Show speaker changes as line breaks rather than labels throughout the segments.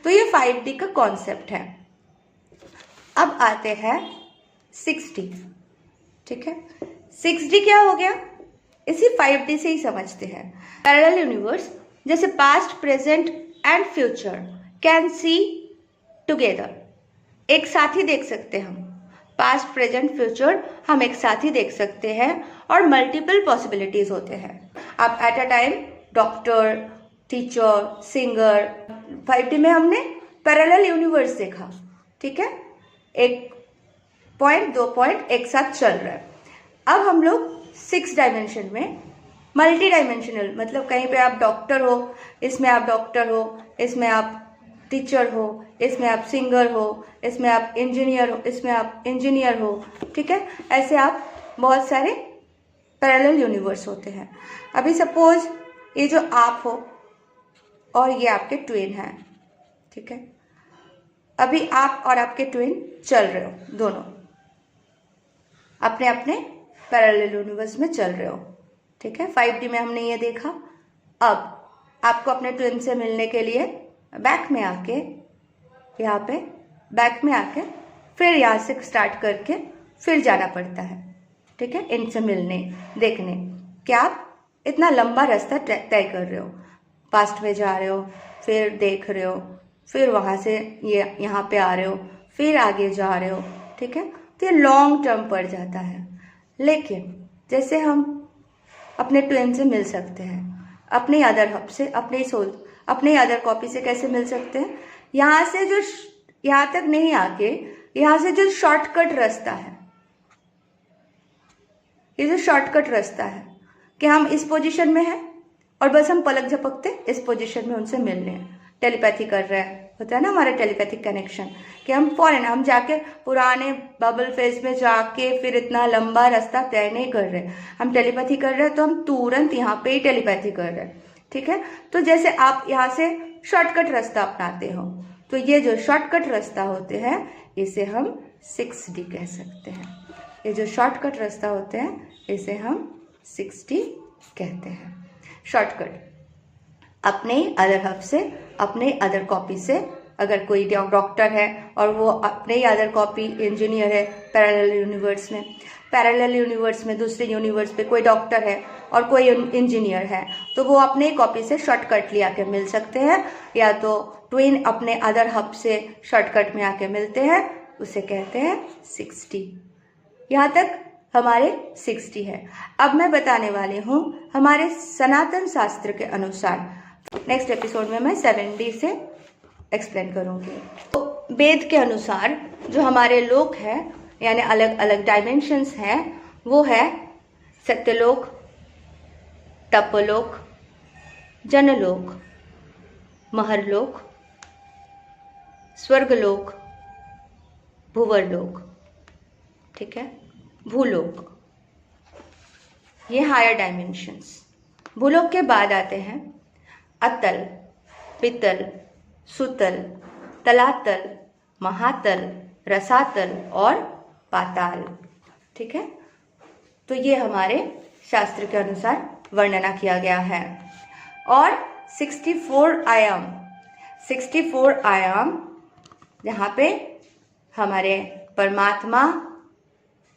तो ये 5D का कॉन्सेप्ट है। अब आते हैं 6D। ठीक है, 6D क्या हो गया, इसी 5D से ही समझते हैं। पैरेलल यूनिवर्स, जैसे past, present and future can see together, एक साथ ही देख सकते हैं हम। पास्ट, प्रेजेंट, फ्यूचर हम एक साथ ही देख सकते हैं और मल्टीपल पॉसिबिलिटीज होते हैं। आप at a time doctor, teacher, singer. 5D में हमने पैरेलल यूनिवर्स देखा। ठीक है, एक पॉइंट, दो पॉइंट एक साथ चल रहा है। अब हम लोग 6 डायमेंशन में मल्टी डायमेंशनल, मतलब कहीं पे आप डॉक्टर हो, इसमें आप डॉक्टर हो, इसमें आप टीचर हो, इसमें आप सिंगर हो, इसमें आप इंजीनियर हो, इसमें आप इंजीनियर हो। ठीक है, ऐसे आप बहुत सारे पैरेलल यूनिवर्स होते हैं। अभी सपोज ये जो आप हो और ये आपके ट्विन हैं। ठीक है, अभी आप और आपके ट्विन चल रहे हो, दोनों अपने अपने पैरेलल यूनिवर्स में चल रहे हो। ठीक है, 5D में हमने ये देखा। अब आपको अपने ट्विन से मिलने के लिए बैक में आके, यहाँ पे बैक में आके फिर यहाँ से स्टार्ट करके फिर जाना पड़ता है। ठीक है, इनसे मिलने, देखने कि आप इतना लंबा रास्ता तय कर रहे हो। पास्ट में जा रहे हो, फिर देख रहे हो, फिर वहाँ से ये यहाँ पे आ रहे हो, फिर आगे जा रहे हो। ठीक है, तो ये लॉन्ग टर्म पड़ जाता है। लेकिन जैसे हम अपने ट्विन से मिल सकते हैं, अपने अदर हब से, अपने अदर कॉपी से कैसे मिल सकते हैं, यहाँ से जो यहाँ तक नहीं आके यहाँ से जो शॉर्टकट रास्ता है, ये जो शॉर्टकट रास्ता है कि हम इस पोजीशन में हैं और बस हम पलक झपकते इस पोजीशन में उनसे मिल रहे हैं, टेलीपैथी कर रहे हैं। होता है ना हमारा टेलीपैथिक कनेक्शन, कि हम फॉरन, हम जाके पुराने बबल फेज में जाके फिर इतना लंबा रास्ता तय नहीं कर रहे, हम टेलीपैथी कर रहे हैं, तो हम तुरंत यहाँ पे ही टेलीपैथी कर रहे हैं। ठीक है, तो जैसे आप यहाँ से शॉर्टकट रास्ता अपनाते हो, तो ये जो शॉर्टकट रास्ता होते हैं इसे हम 6D कह सकते हैं। ये जो शॉर्टकट रास्ता होते हैं इसे हम 6D कहते हैं। शॉर्टकट अपने अदर हब से, अपने अदर कॉपी से, अगर कोई डॉक्टर है और वो अपने ही अदर कॉपी इंजीनियर है पैरेलल यूनिवर्स में, पैरेलल यूनिवर्स में दूसरे यूनिवर्स पे कोई डॉक्टर है और कोई इंजीनियर है, तो वो अपने कॉपी से शॉर्टकट ले आके मिल सकते हैं, या तो ट्विन अपने अदर हब से शॉर्टकट में आके मिलते हैं, उसे कहते हैं 6D। यहाँ तक हमारे 6D है। अब मैं बताने वाली हूँ हमारे सनातन शास्त्र के अनुसार। नेक्स्ट एपिसोड में मैं 7D से एक्सप्लेन करूँगी। तो वेद के अनुसार जो हमारे लोक है, यानी अलग अलग डायमेंशंस हैं, वो है सत्यलोक, तपलोक, जनलोक, महरलोक, स्वर्गलोक, भुवरलोक। ठीक है, भूलोक, ये हायर डायमेंशंस। भूलोक के बाद आते हैं अतल, पितल, सुतल, तलातल, महातल, रसातल और पाताल। ठीक है, तो ये हमारे शास्त्र के अनुसार वर्णना किया गया है। और 64 आयाम, 64 आयाम जहाँ पे हमारे परमात्मा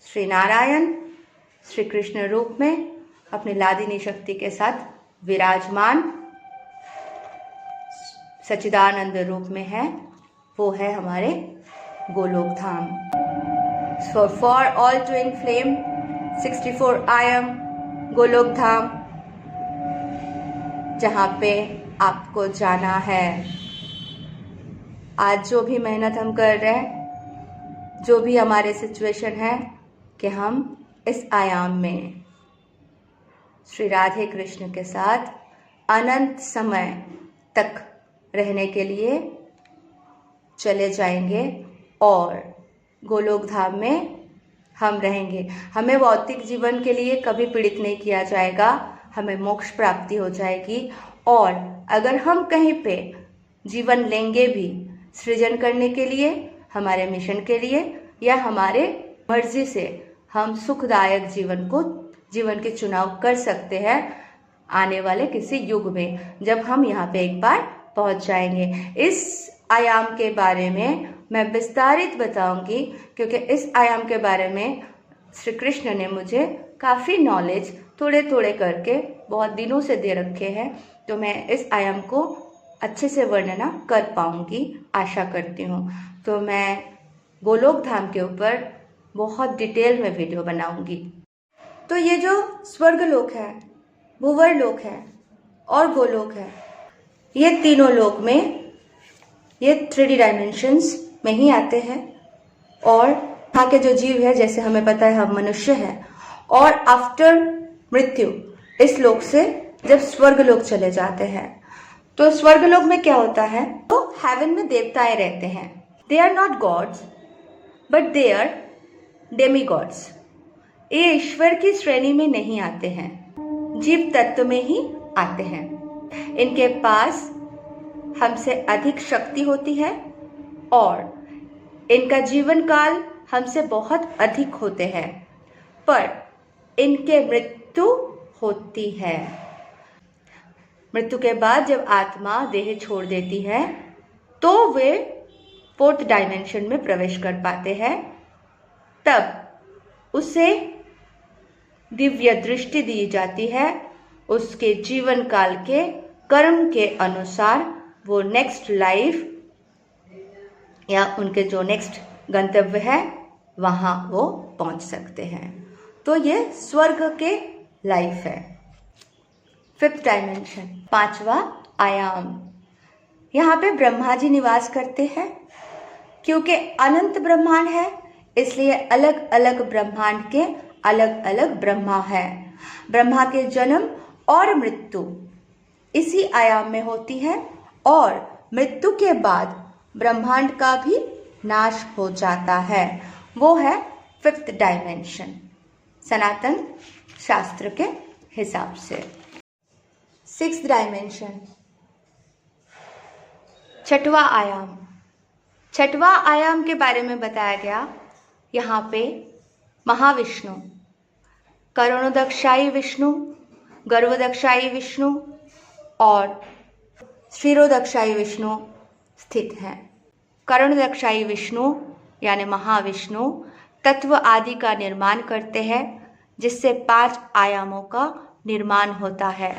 श्री नारायण श्री कृष्ण रूप में अपनी लादिनी शक्ति के साथ विराजमान सच्चिदानंद रूप में है, वो है हमारे Golok Dham. So for all twin flame 64 आयाम गोलोक धाम, जहाँ पे आपको जाना है। आज जो भी मेहनत हम कर रहे हैं, जो भी हमारे सिचुएशन है, कि हम इस आयाम में श्री राधे कृष्ण के साथ अनंत समय तक रहने के लिए चले जाएंगे और गोलोक धाम में हम रहेंगे। हमें भौतिक जीवन के लिए कभी पीड़ित नहीं किया जाएगा, हमें मोक्ष प्राप्ति हो जाएगी। और अगर हम कहीं पे जीवन लेंगे भी सृजन करने के लिए, हमारे मिशन के लिए, या हमारे मर्जी से हम सुखदायक जीवन के चुनाव कर सकते हैं आने वाले किसी युग में, जब हम यहाँ पे एक बार पहुँच जाएंगे। इस आयाम के बारे में मैं विस्तारित बताऊंगी, क्योंकि इस आयाम के बारे में श्री कृष्ण ने मुझे काफ़ी नॉलेज थोड़े थोड़े करके बहुत दिनों से दे रखे हैं। तो मैं इस आयाम को अच्छे से वर्णना कर पाऊंगी, आशा करती हूँ। तो मैं गोलोक धाम के ऊपर बहुत डिटेल में वीडियो बनाऊंगी। तो ये जो स्वर्गलोक है, भूवर्लोक है और गोलोक है, ये तीनों लोक में ये 3D डायमेंशंस में ही आते हैं। और यहाँ के जो जीव है, जैसे हमें पता है हम मनुष्य हैं, और आफ्टर मृत्यु इस लोक से जब स्वर्गलोक चले जाते हैं, तो स्वर्गलोक में क्या होता है, तो हेवन में देवताएं रहते हैं। They are not gods but they are demigods. ये ईश्वर की श्रेणी में नहीं आते हैं, जीव तत्व में ही आते हैं। इनके पास हमसे अधिक शक्ति होती है और इनका जीवन काल हमसे बहुत अधिक होते हैं, पर इनके मृत्यु होती है। मृत्यु के बाद जब आत्मा देह छोड़ देती है तो वे 4th डायमेंशन में प्रवेश कर पाते हैं। तब उसे दिव्य दृष्टि दी जाती है। उसके जीवन काल के कर्म के अनुसार वो नेक्स्ट लाइफ या उनके जो नेक्स्ट गंतव्य है वहाँ वो पहुँच सकते हैं। तो ये स्वर्ग के लाइफ है। 5th डायमेंशन, 5वां आयाम, यहाँ पे ब्रह्मा जी निवास करते हैं। क्योंकि अनंत ब्रह्मांड है, इसलिए अलग अलग ब्रह्मांड के अलग अलग ब्रह्मा है। ब्रह्मा के जन्म और मृत्यु इसी आयाम में होती है और मृत्यु के बाद ब्रह्मांड का भी नाश हो जाता है। वो है 5th डायमेंशन सनातन शास्त्र के हिसाब से। 6th डायमेंशन, 6वां आयाम। 6वां आयाम के बारे में बताया गया यहाँ पे महाविष्णु, करोणोदक्षायी विष्णु, गर्भोदक्षायी विष्णु और क्षीरोदक्षायी विष्णु स्थित हैं। करोणोदक्षायी विष्णु यानी महाविष्णु तत्व आदि का निर्माण करते हैं, जिससे 5 आयामों का निर्माण होता है।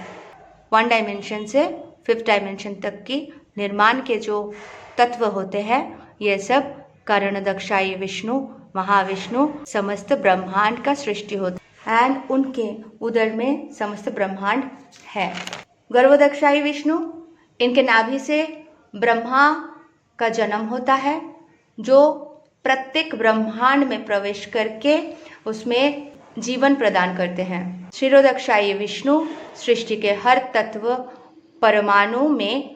1 डायमेंशन से 5th डायमेंशन तक की निर्माण के जो तत्व होते हैं, ये सब करोणोदक्षायी विष्णु, महाविष्णु समस्त ब्रह्मांड का सृष्टि होता है एंड उनके उदर में समस्त ब्रह्मांड है। गर्भोदक्षायी विष्णु, इनके नाभि से ब्रह्मा का जन्म होता है, जो प्रत्येक ब्रह्मांड में प्रवेश करके उसमें जीवन प्रदान करते हैं। क्षीरोदक्षायी विष्णु सृष्टि के हर तत्व परमाणु में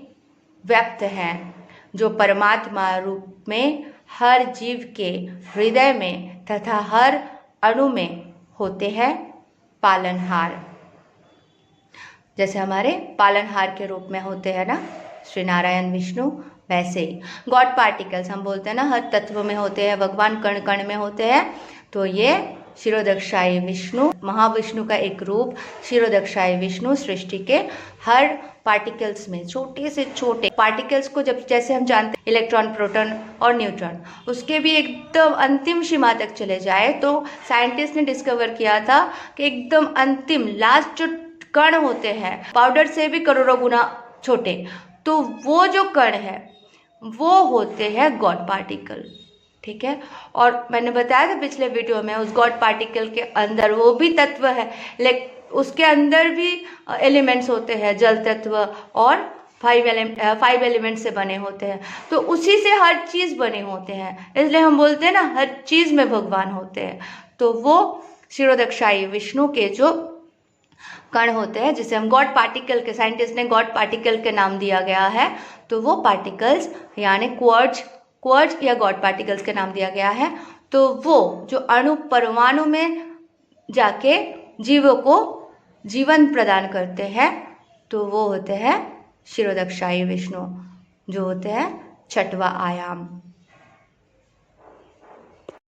व्यक्त हैं, जो परमात्मा रूप में हर जीव के हृदय में तथा हर अणु में होते हैं पालनहार। जैसे हमारे पालनहार के रूप में होते हैं ना श्री नारायण विष्णु, वैसे ही गॉड पार्टिकल्स हम बोलते हैं ना, हर तत्व में होते हैं, भगवान कण कण में होते हैं। तो ये क्षीरोदक्षायी विष्णु, महाविष्णु का एक रूप क्षीरोदक्षायी विष्णु सृष्टि के हर पार्टिकल्स में, छोटे से छोटे पार्टिकल्स को जब जैसे हम जानते हैं इलेक्ट्रॉन, प्रोटॉन और न्यूट्रॉन, उसके भी एकदम अंतिम सीमा तक चले जाए तो साइंटिस्ट ने डिस्कवर किया था कि एकदम अंतिम लास्ट जो कण होते हैं पाउडर से भी करोड़ों गुना छोटे, तो वो जो कण है वो होते हैं गॉड पार्टिकल। ठीक है, और मैंने बताया था पिछले वीडियो में उस गॉड पार्टिकल के अंदर वो भी तत्व है, लेकिन उसके अंदर भी एलिमेंट्स होते हैं, जल तत्व और 5 एलिमेंट से बने होते हैं। तो उसी से हर चीज़ बने होते हैं, इसलिए हम बोलते हैं ना हर चीज़ में भगवान होते हैं। तो वो क्षीरोदक्षायी विष्णु के जो कण होते हैं, जिसे हम गॉड पार्टिकल के, साइंटिस्ट ने गॉड पार्टिकल के नाम दिया गया है, तो वो पार्टिकल्स यानी क्वार्ट्ज या गॉड पार्टिकल्स के नाम दिया गया है। तो वो जो अणु परमाणु में जाके जीवों को जीवन प्रदान करते हैं, तो वो होते हैं क्षीरोदक्षायी विष्णु, जो होते हैं 6वां आयाम।